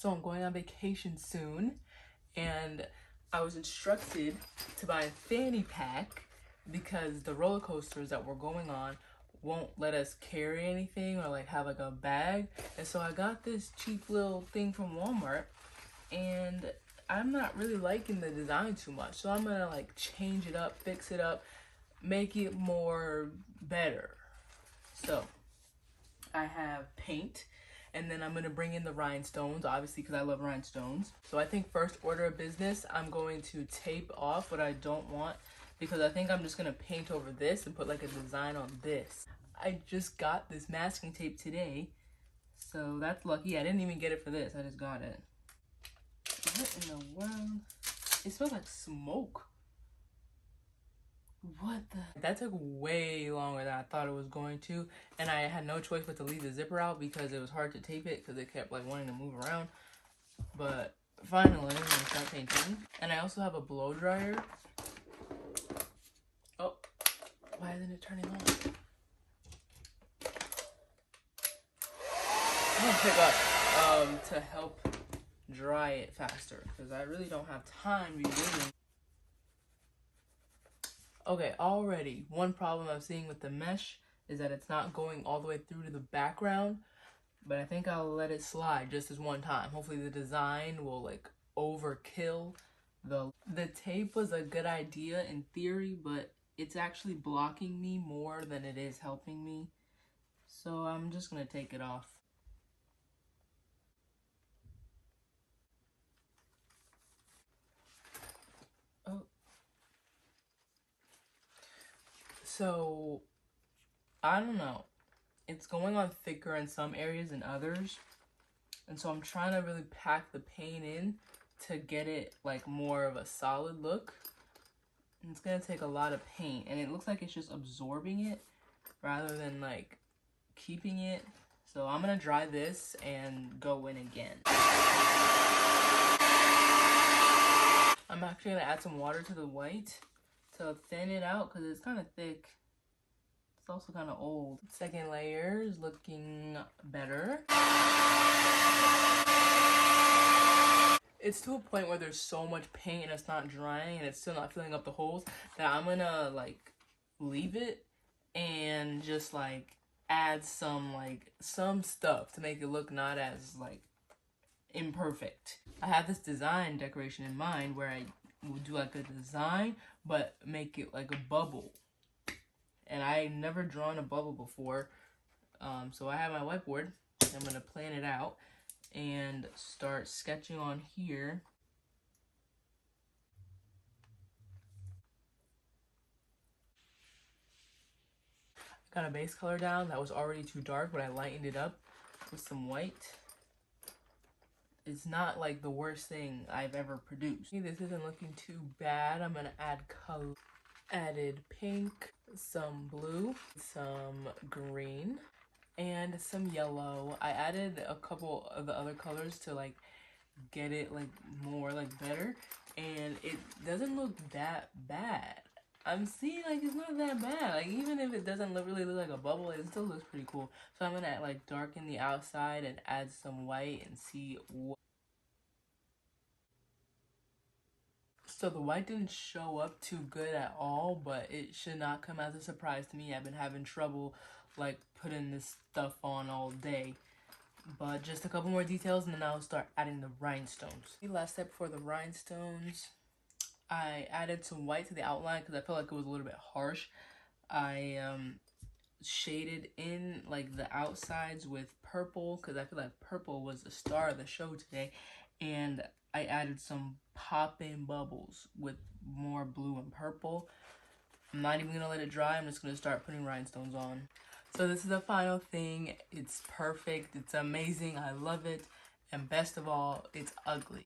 So I'm going on vacation soon, and I was instructed to buy a fanny pack because the roller coasters that we're going on won't let us carry anything or like have like a bag. And so I got this cheap little thing from Walmart, and I'm not really liking the design too much. So I'm gonna like change it up, fix it up, make it more better. So I have paint, and then I'm gonna bring in the rhinestones, obviously, because I love rhinestones. So I think first order of business, I'm going to tape off what I don't want, because I think I'm just gonna paint over this and put like a design on this. I just got this masking tape today, so that's lucky. I didn't even get it for this, I just got it. What in the world? It smells like smoke. What the? That took way longer than I thought it was going to, and I had no choice but to leave the zipper out because it was hard to tape it because it kept like wanting to move around. But finally, I'm gonna start painting. And I also have a blow dryer. Oh, why isn't it turning on? I'm gonna pick up to help dry it faster because I really don't have time to be waiting. Okay, already one problem I'm seeing with the mesh is that it's not going all the way through to the background, but I think I'll let it slide just this one time. Hopefully the design will like overkill the tape. Was a good idea in theory, but it's actually blocking me more than it is helping me. So I'm just gonna take it off. Oh. So I don't know. It's going on thicker in some areas than others. And so I'm trying to really pack the paint in to get it like more of a solid look. And it's gonna take a lot of paint, and it looks like it's just absorbing it rather than like keeping it. So I'm gonna dry this and go in again. I'm actually gonna add some water to the white to thin it out because it's kind of thick. It's also kind of old. Second layer is looking better. It's to a point where there's so much paint and it's not drying and it's still not filling up the holes that I'm gonna like leave it and just like add some stuff to make it look not as like imperfect. I have this design decoration in mind where I will do like a design but make it like a bubble. And I never drawn a bubble before, so I have my whiteboard. I'm gonna plan it out and start sketching on here. Got a base color down that was already too dark, but I lightened it up with some white. It's not like the worst thing I've ever produced. This isn't looking too bad. I'm gonna add color. Added pink, some blue, some green, and some yellow. I added a couple of the other colors to like get it like more like better, and it doesn't look that bad. I'm seeing like it's not that bad. Like even if it doesn't really look like a bubble, it still looks pretty cool. So I'm gonna like darken the outside and add some white and see what. So the white didn't show up too good at all, but it should not come as a surprise to me. I've been having trouble like putting this stuff on all day. But just a couple more details and then I'll start adding the rhinestones. The last step for the rhinestones, I added some white to the outline because I felt like it was a little bit harsh. I shaded in like the outsides with purple because I feel like purple was the star of the show today. And I added some pop-in bubbles with more blue and purple. I'm not even gonna let it dry. I'm just gonna start putting rhinestones on. So this is the final thing. It's perfect. It's amazing. I love it. And best of all, it's ugly.